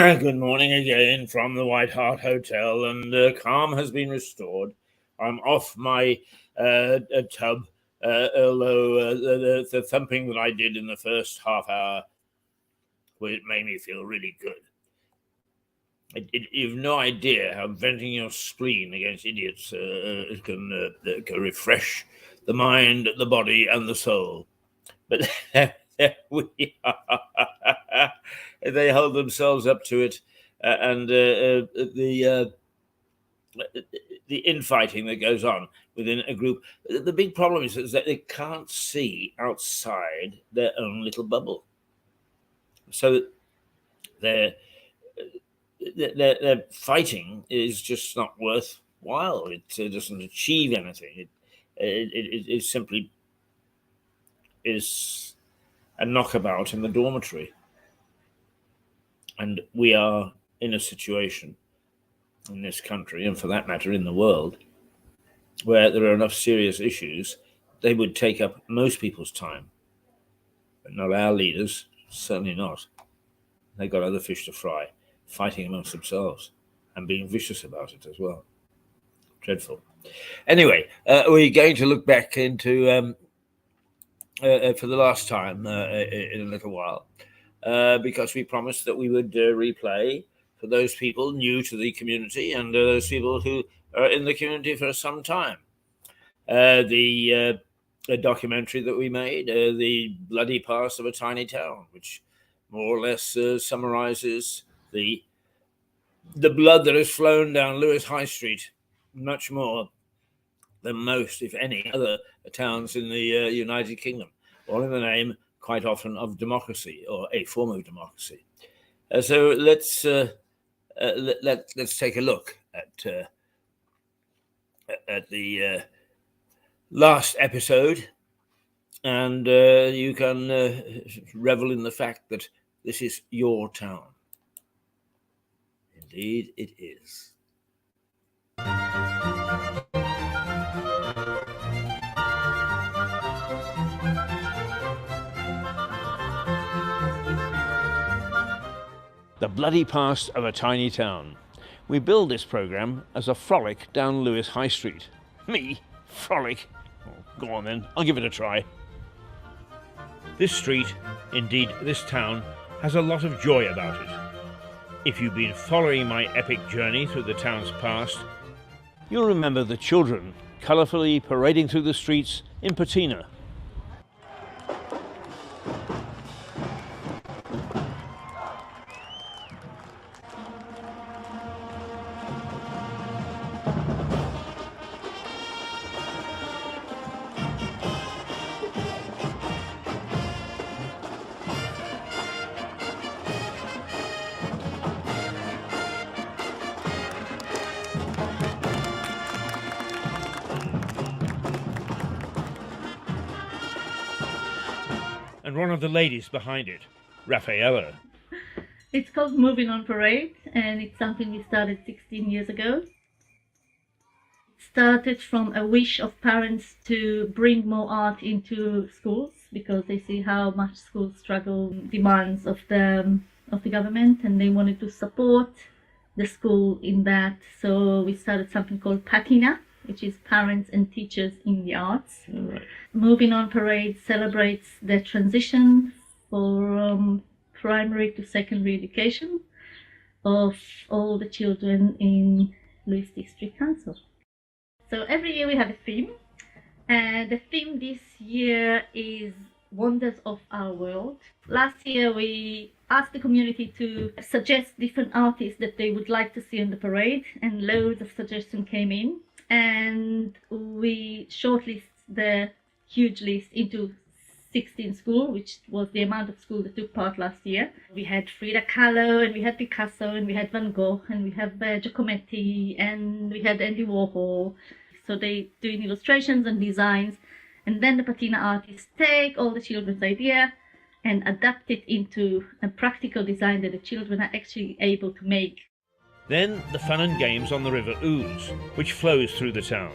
Good morning again from the White Hart Hotel, and calm has been restored. I'm off my tub, although the thumping that I did in the first half hour, well, it made me feel really good. You've no idea how venting your spleen against idiots can refresh the mind, the body, and the soul. But there we are. They hold themselves up to it, and the infighting that goes on within a group. The big problem is that they can't see outside their own little bubble, so their fighting is just not worthwhile. It doesn't achieve anything. It simply is a knockabout in the dormitory. And we are in a situation in this country, and for that matter in the world, where there are enough serious issues, they would take up most people's time. But not our leaders, certainly not. They've got other fish to fry, fighting amongst themselves and being vicious about it as well. Dreadful. Anyway, we're going to look back into, for the last time in a little while, because we promised that we would replay for those people new to the community and those people who are in the community for some time. The documentary that we made, The Bloody Past of a Tiny Town, which more or less summarizes the blood that has flown down Lewes High Street, much more than most, if any, other towns in the United Kingdom, all in the name, quite often, of democracy, or a form of democracy. So let's take a look at the last episode, and you can revel in the fact that this is your town. Indeed, it is. The Bloody Past of a Tiny Town. We build this programme as a frolic down Lewes High Street. Me? Frolic? Oh, go on then, I'll give it a try. This street, indeed this town, has a lot of joy about it. If you've been following my epic journey through the town's past, you'll remember the children colourfully parading through the streets in patina. And one of the ladies behind it, Raffaella. It's called Moving on Parade, and it's something we started 16 years ago. It started from a wish of parents to bring more art into schools because they see how much schools struggle demands of the government, and they wanted to support the school in that. So we started something called Patina, which is Parents and Teachers in the Arts. Right. Moving on Parade celebrates the transition from primary to secondary education of all the children in Lewes District Council. So every year we have a theme, and the theme this year is Wonders of Our World. Last year we asked the community to suggest different artists that they would like to see on the parade, and loads of suggestions came in, and we shortlisted the huge list into 16 schools, which was the amount of schools that took part last year. We had Frida Kahlo, and we had Picasso, and we had Van Gogh, and we have Giacometti, and we had Andy Warhol. So they doing illustrations and designs, and then the patina artists take all the children's idea and adapt it into a practical design that the children are actually able to make. Then the fun and games on the River Ouse, which flows through the town.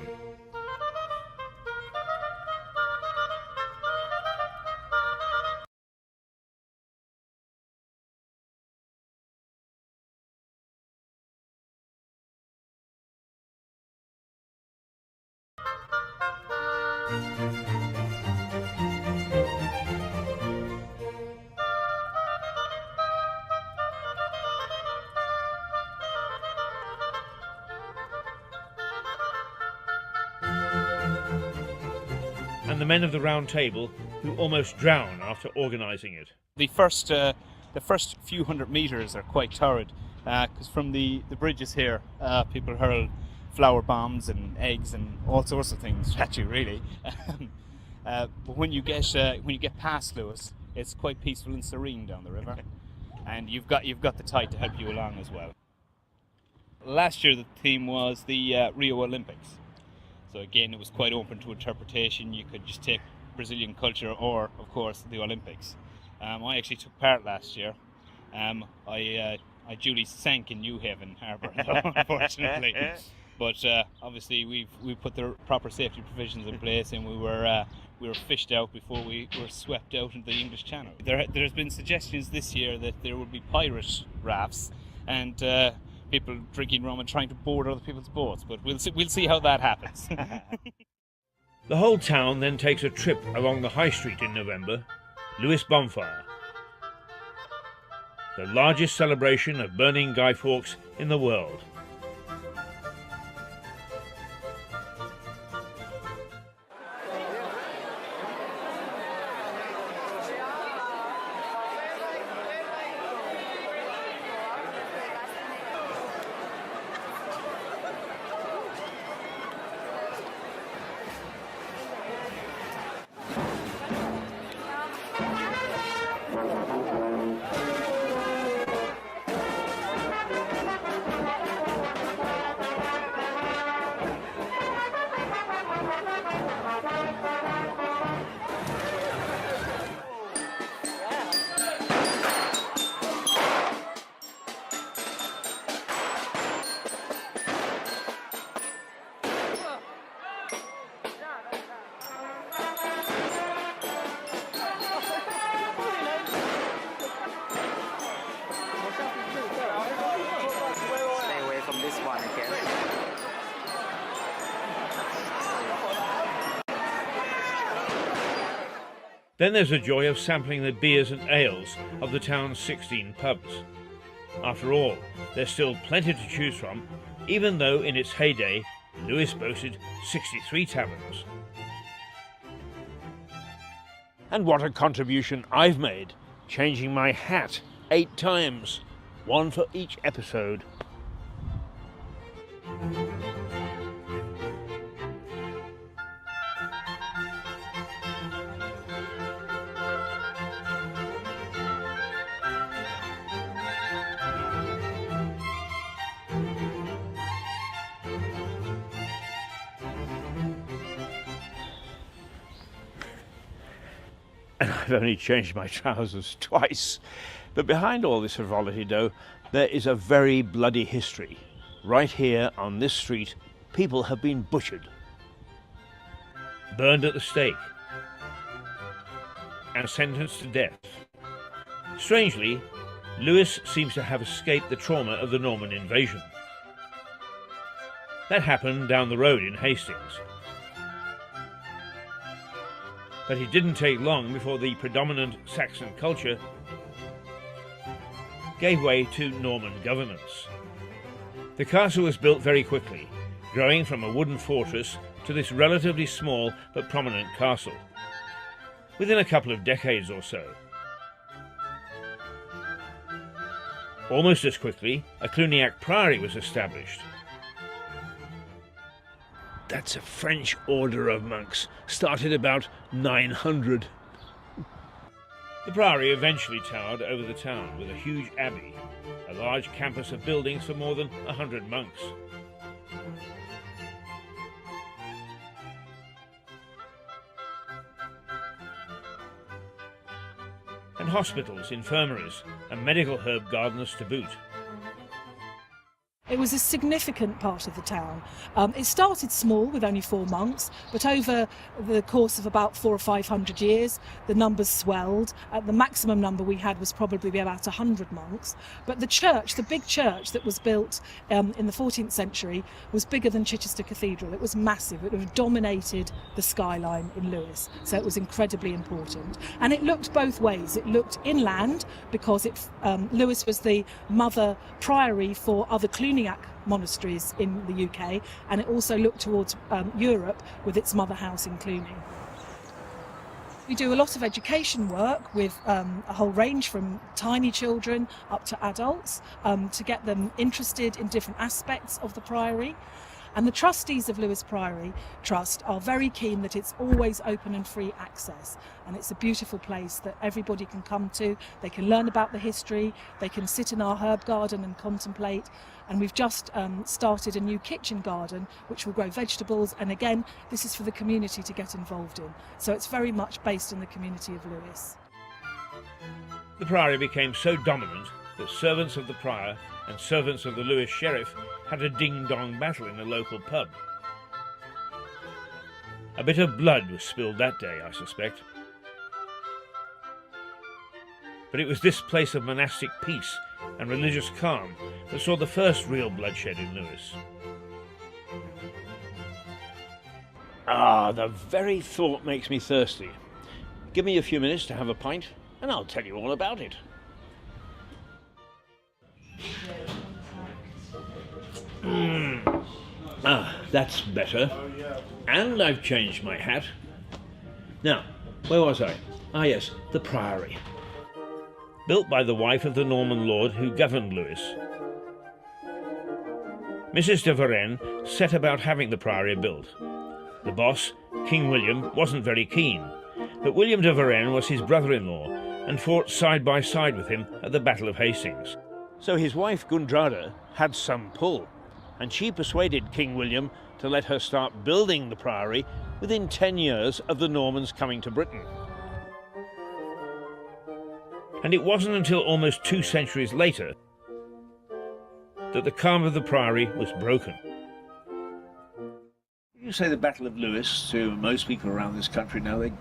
And the men of the Round Table who almost drown after organising it. The first few hundred metres are quite torrid, because from the bridges here, people hurl flower bombs and eggs and all sorts of things at you, really. But when you get past Lewes, it's quite peaceful and serene down the river, and you've got the tide to help you along as well. Last year the theme was the Rio Olympics, so again it was quite open to interpretation. You could just take Brazilian culture or, of course, the Olympics. I actually took part last year. I duly sank in New Haven Harbour, unfortunately. But obviously we've put the proper safety provisions in place, and we were fished out before we were swept out into the English Channel. There's been suggestions this year that there would be pirate rafts and people drinking rum and trying to board other people's boats, but we'll see how that happens. The whole town then takes a trip along the High Street in November, Lewes Bonfire, the largest celebration of burning Guy Fawkes in the world. Then there's the joy of sampling the beers and ales of the town's 16 pubs. After all, there's still plenty to choose from, even though in its heyday, Lewes boasted 63 taverns. And what a contribution I've made, changing my hat 8 times, one for each episode. And I've only changed my trousers twice. But behind all this frivolity, though, there is a very bloody history. Right here on this street, people have been butchered, burned at the stake, and sentenced to death. Strangely, Lewes seems to have escaped the trauma of the Norman invasion. That happened down the road in Hastings. But it didn't take long before the predominant Saxon culture gave way to Norman governance. The castle was built very quickly, growing from a wooden fortress to this relatively small but prominent castle, within a couple of decades or so. Almost as quickly, a Cluniac Priory was established. That's a French order of monks, started about 900. The Priory eventually towered over the town with a huge abbey, a large campus of buildings for more than 100 monks. And hospitals, infirmaries, and medical herb gardens to boot. It was a significant part of the town. It started small with only 4 monks, but over the course of about 400 or 500 years, the numbers swelled. The maximum number we had was probably about 100 monks. But the church, the big church that was built in the 14th century, was bigger than Chichester Cathedral. It was massive. It would have dominated the skyline in Lewes. So it was incredibly important. And it looked both ways. It looked inland because Lewes was the mother priory for other Cluniac monasteries in the UK, and it also looked towards Europe with its mother house in Cluny. We do a lot of education work with a whole range from tiny children up to adults to get them interested in different aspects of the priory. And the trustees of Lewes Priory Trust are very keen that it's always open and free access. And it's a beautiful place that everybody can come to. They can learn about the history, they can sit in our herb garden and contemplate. And we've just started a new kitchen garden which will grow vegetables. And again, this is for the community to get involved in. So it's very much based in the community of Lewes. The priory became so dominant that servants of the prior and servants of the Lewes sheriff had a ding-dong battle in a local pub. A bit of blood was spilled that day, I suspect. But it was this place of monastic peace and religious calm that saw the first real bloodshed in Lewes. Ah, the very thought makes me thirsty. Give me a few minutes to have a pint, and I'll tell you all about it. That's better. And I've changed my hat. Now, where was I? Ah, yes, the priory. Built by the wife of the Norman lord who governed Lewes. Mrs. de Varenne set about having the priory built. The boss, King William, wasn't very keen, but William de Varenne was his brother-in-law and fought side by side with him at the Battle of Hastings. So his wife Gundrada had some pull, and she persuaded King William to let her start building the priory within 10 years of the Normans coming to Britain. And it wasn't until almost 2 centuries later that the calm of the priory was broken. You say the Battle of Lewes to most people around this country now, they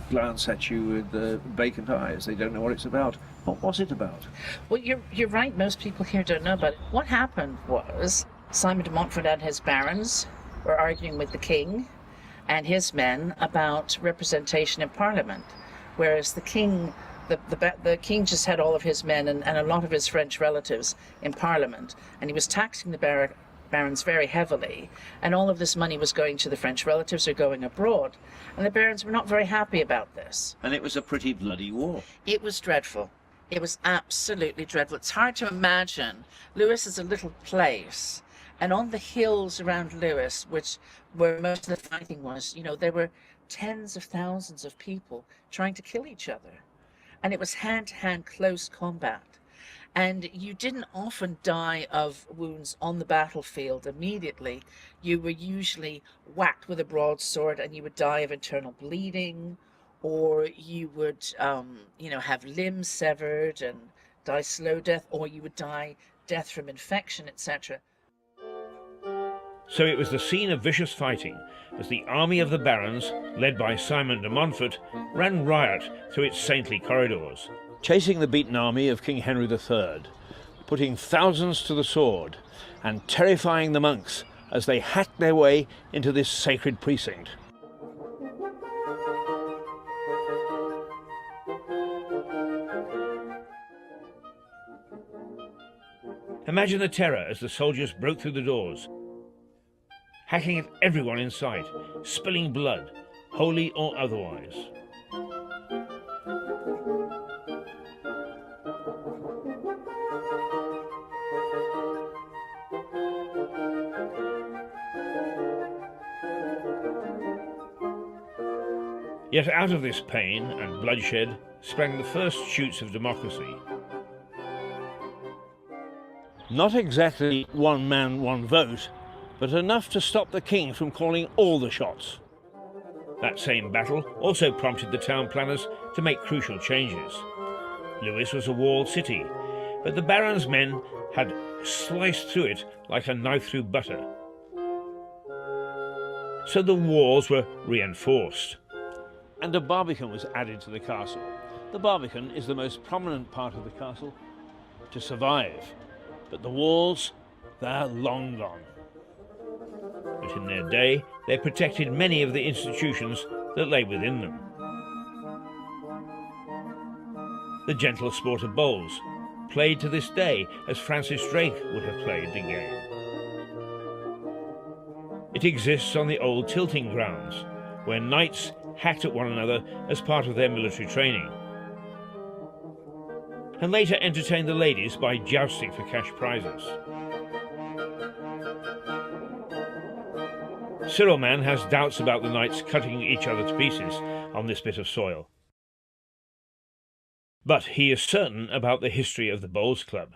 glance at you with vacant eyes. They don't know what it's about. What was it about? Well, you're right. Most people here don't know about it. What happened was Simon de Montfort and his barons were arguing with the king and his men about representation in Parliament, whereas the king, the king just had all of his men and a lot of his French relatives in Parliament, and he was taxing the barons very heavily, and all of this money was going to the French relatives or going abroad, and the barons were not very happy about this. And it was a pretty bloody war. It was dreadful. It was absolutely dreadful. It's hard to imagine. Lewes is a little place, and on the hills around Lewes, where most of the fighting was, there were tens of thousands of people trying to kill each other, and it was hand-to-hand close combat. And you didn't often die of wounds on the battlefield immediately. You were usually whacked with a broadsword and you would die of internal bleeding, or you would, have limbs severed and die slow death, or you would die death from infection, etc. So it was the scene of vicious fighting as the army of the barons, led by Simon de Montfort, ran riot through its saintly corridors, chasing the beaten army of King Henry III, putting thousands to the sword and terrifying the monks as they hacked their way into this sacred precinct. Imagine the terror as the soldiers broke through the doors, hacking at everyone in sight, spilling blood, holy or otherwise. Yet out of this pain and bloodshed sprang the first shoots of democracy. Not exactly one man, one vote, but enough to stop the king from calling all the shots. That same battle also prompted the town planners to make crucial changes. Lewes was a walled city, but the barons' men had sliced through it like a knife through butter. So the walls were reinforced, and a barbican was added to the castle. The barbican is the most prominent part of the castle to survive, but the walls, they're long gone. But in their day, they protected many of the institutions that lay within them. The gentle sport of bowls, played to this day as Francis Drake would have played the game. It exists on the old tilting grounds, where knights hacked at one another as part of their military training, and later entertained the ladies by jousting for cash prizes. Cyril Mann has doubts about the knights cutting each other to pieces on this bit of soil, but he is certain about the history of the Bowls Club.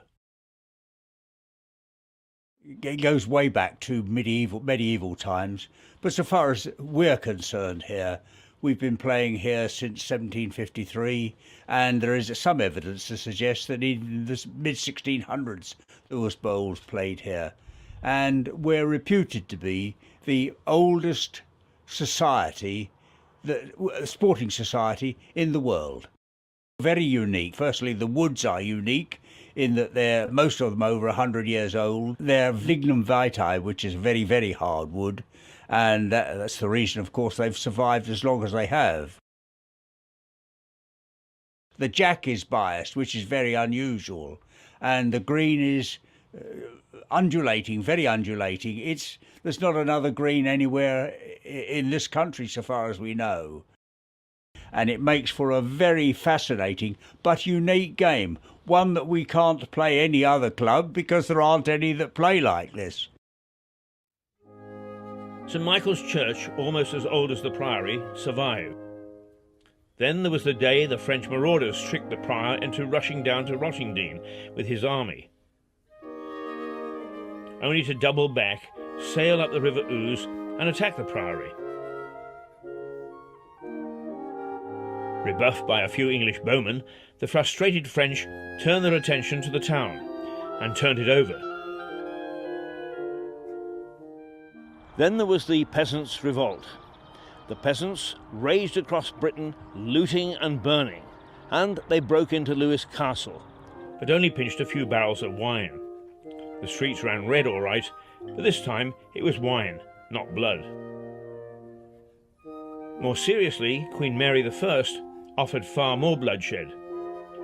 It goes way back to medieval times, but so far as we're concerned here, we've been playing here since 1753, and there is some evidence to suggest that in the mid-1600s there was bowls played here. And we're reputed to be the oldest society, sporting society in the world. Very unique. Firstly, the woods are unique in that most of them over 100 years old. They're lignum vitae, which is very, very hard wood. And that's the reason, of course, they've survived as long as they have. The jack is biased, which is very unusual. And the green is undulating, very undulating. There's not another green anywhere in this country, so far as we know. And it makes for a very fascinating but unique game, one that we can't play any other club because there aren't any that play like this. St Michael's Church, almost as old as the Priory, survived. Then there was the day the French marauders tricked the prior into rushing down to Rottingdean with his army, only to double back, sail up the River Ouse and attack the Priory. Rebuffed by a few English bowmen, the frustrated French turned their attention to the town and turned it over. Then there was the Peasants' Revolt. The peasants raged across Britain, looting and burning, and they broke into Lewes Castle, but only pinched a few barrels of wine. The streets ran red all right, but this time it was wine, not blood. More seriously, Queen Mary I offered far more bloodshed.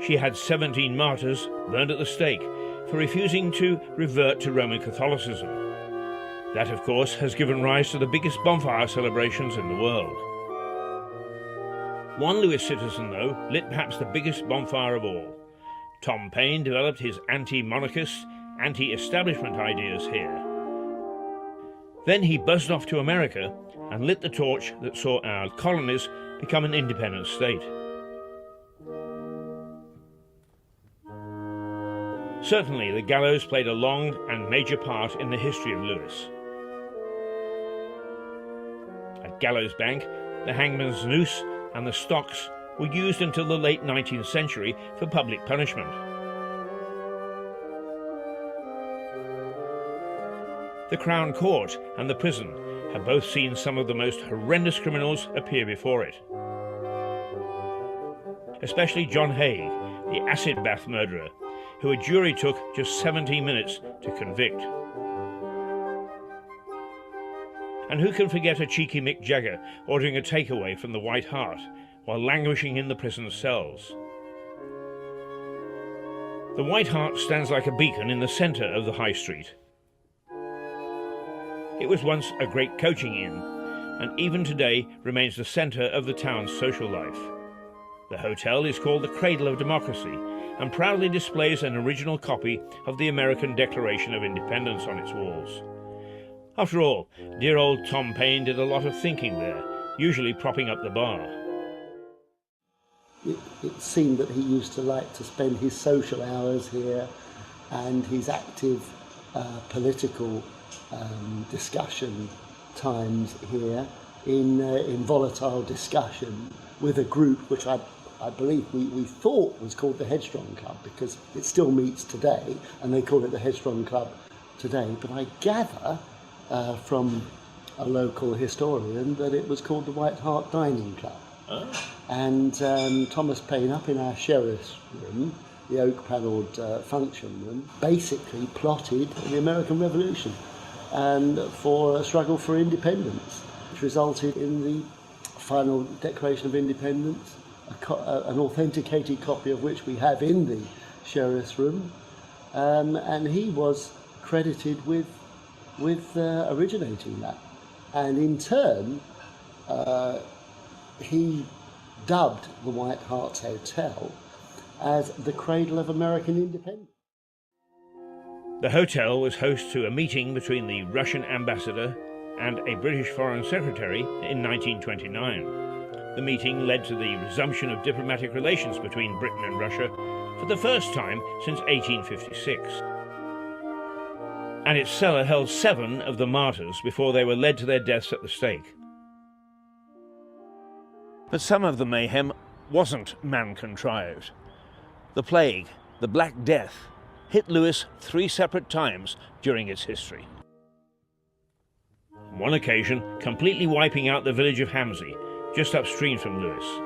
She had 17 martyrs burned at the stake for refusing to revert to Roman Catholicism. That, of course, has given rise to the biggest bonfire celebrations in the world. One Lewes citizen, though, lit perhaps the biggest bonfire of all. Tom Paine developed his anti-monarchist, anti-establishment ideas here. Then he buzzed off to America and lit the torch that saw our colonies become an independent state. Certainly, the gallows played a long and major part in the history of Lewes. At Gallows Bank, the hangman's noose and the stocks were used until the late 19th century for public punishment. The Crown Court and the prison have both seen some of the most horrendous criminals appear before it. Especially John Haig, the acid bath murderer, who a jury took just 17 minutes to convict. And who can forget a cheeky Mick Jagger ordering a takeaway from the White Hart while languishing in the prison cells? The White Hart stands like a beacon in the centre of the High Street. It was once a great coaching inn, and even today remains the centre of the town's social life. The hotel is called the Cradle of Democracy and proudly displays an original copy of the American Declaration of Independence on its walls. After all, dear old Tom Paine did a lot of thinking there, usually propping up the bar. It seemed that he used to like to spend his social hours here and his active political discussion times here in volatile discussion with a group which I I believe we thought was called the Headstrong Club because it still meets today, and they call it the Headstrong Club today. But I gather from a local historian that it was called the White Hart Dining Club. Oh. And Thomas Paine, up in our sheriff's room, the oak-panelled function room, basically plotted the American Revolution and for a struggle for independence, which resulted in the final Declaration of Independence, an authenticated copy of which we have in the sheriff's room, and he was credited with originating that. And in turn, he dubbed the White Hart's Hotel as the cradle of American independence. The hotel was host to a meeting between the Russian ambassador and a British foreign secretary in 1929. The meeting led to the resumption of diplomatic relations between Britain and Russia for the first time since 1856. And its cellar held 7 of the martyrs before they were led to their deaths at the stake. But some of the mayhem wasn't man-contrived. The plague, the Black Death, hit Lewes 3 separate times during its history. On one occasion, completely wiping out the village of Hamsey, just upstream from Lewes.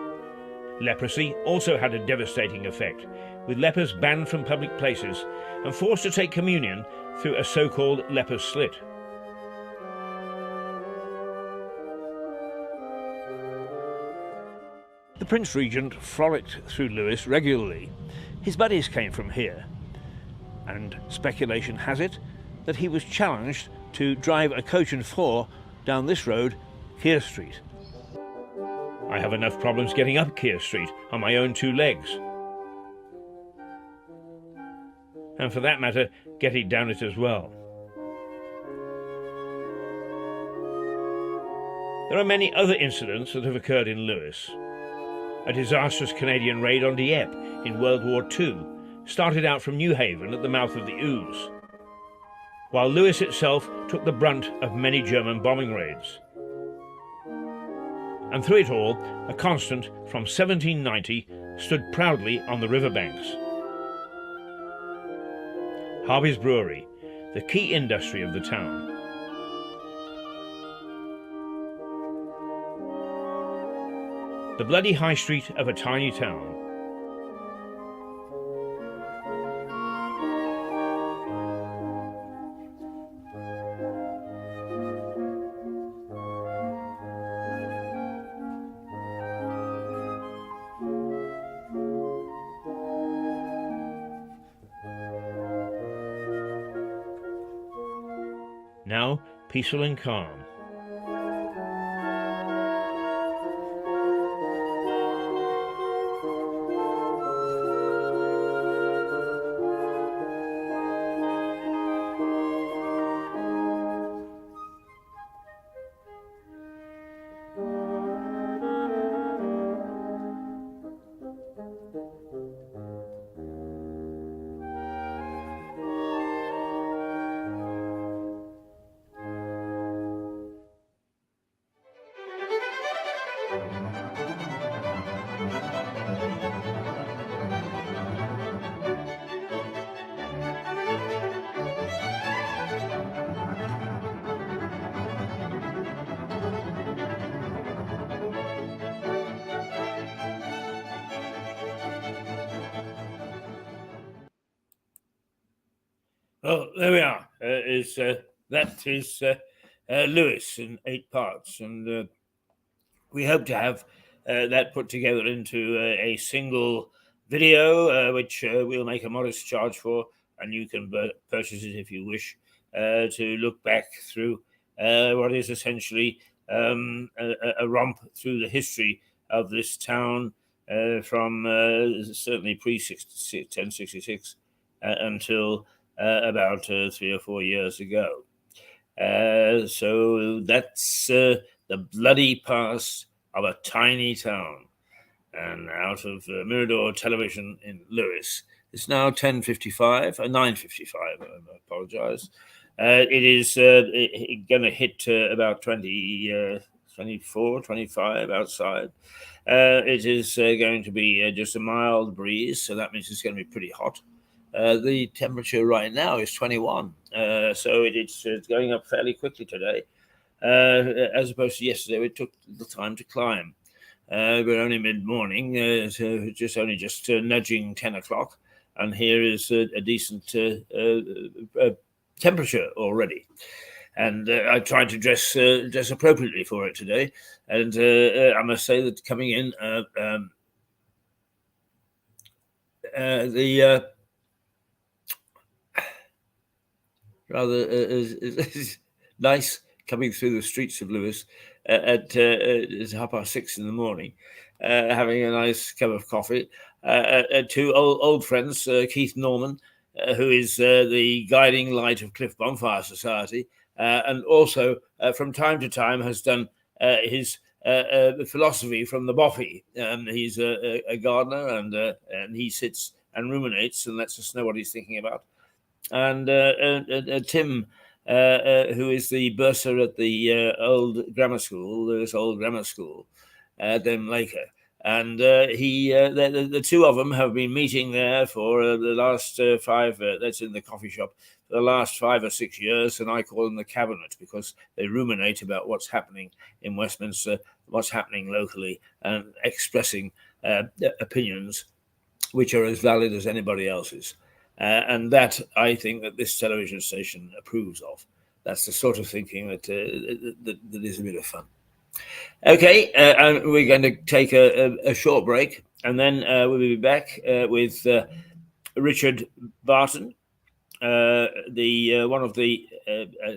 Leprosy also had a devastating effect, with lepers banned from public places and forced to take communion through a so-called leper's slit. The Prince Regent frolicked through Lewes regularly. His buddies came from here, and speculation has it that he was challenged to drive a coach and 4 down this road, Keir Street. I have enough problems getting up Keir Street on my own 2 legs. And for that matter, getting down it as well. There are many other incidents that have occurred in Lewes. A disastrous Canadian raid on Dieppe in World War II started out from New Haven at the mouth of the Ouse, while Lewes itself took the brunt of many German bombing raids. And through it all, a constant from 1790 stood proudly on the riverbanks. Harvey's Brewery, the key industry of the town. The bloody high street of a tiny town. Now peaceful and calm. Well, there we are. That is Lewes in 8 parts, and we hope to have that put together into a single video, which we'll make a modest charge for, and you can purchase it if you wish, to look back through what is essentially a romp through the history of this town from certainly pre-1066 until about 3 or 4 years ago. So that's the bloody past of a tiny town. And out of Mirador Television in Lewes, it's now 10:55, 9:55, I apologise. It is going to hit about 23 24, 25 outside. It is going to be just a mild breeze, so that means it's going to be pretty hot. The temperature right now is 21, so it's going up fairly quickly today, as opposed to yesterday. It took the time to climb. We're only mid-morning, so just nudging 10 o'clock, and here is a decent temperature already. And I tried to dress appropriately for it today. And I must say that coming in, the rather is nice coming through the streets of Lewes at 6:30 in the morning, having a nice cup of coffee. Two old friends, Keith Norman, who is the guiding light of Cliff Bonfire Society, and also from time to time has done his philosophy from the Boffy. He's a gardener, and he sits and ruminates and lets us know what he's thinking about. And Tim, who is the bursar at the old grammar school, Lewes Old Grammar School, Den Laker. And the two of them have been meeting there for the last 5, that's in the coffee shop, for the last 5 or 6 years, and I call them the cabinet because they ruminate about what's happening in Westminster, what's happening locally, and expressing opinions which are as valid as anybody else's. And that, I think, that this television station approves of. That's the sort of thinking that is a bit of fun. Okay, we're going to take a short break, and then we'll be back with Richard Barton, one of the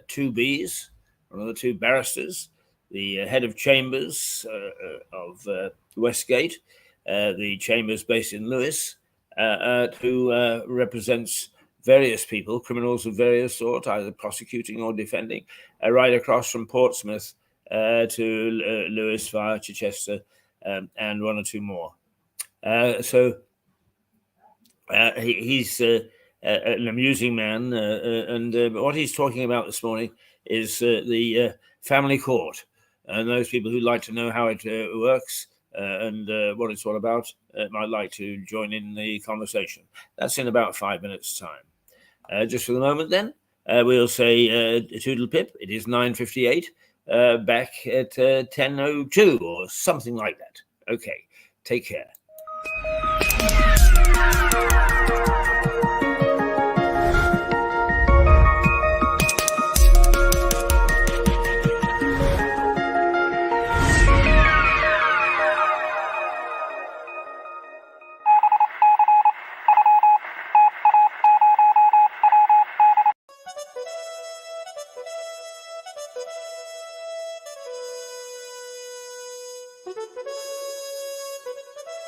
two Bs, one of the two barristers, the head of chambers of Westgate, the chambers based in Lewes, who represents various people, criminals of various sorts, either prosecuting or defending, right across from Portsmouth to Lewes via Chichester, and one or two more. So he's an amusing man, and what he's talking about this morning is the family court. And those people who like to know how it works and what it's all about might like to join in the conversation. That's in about 5 minutes' time. Just for the moment, then, we'll say toodle pip. It is 9:58. Back at 10:02 or something like that. Okay, take care.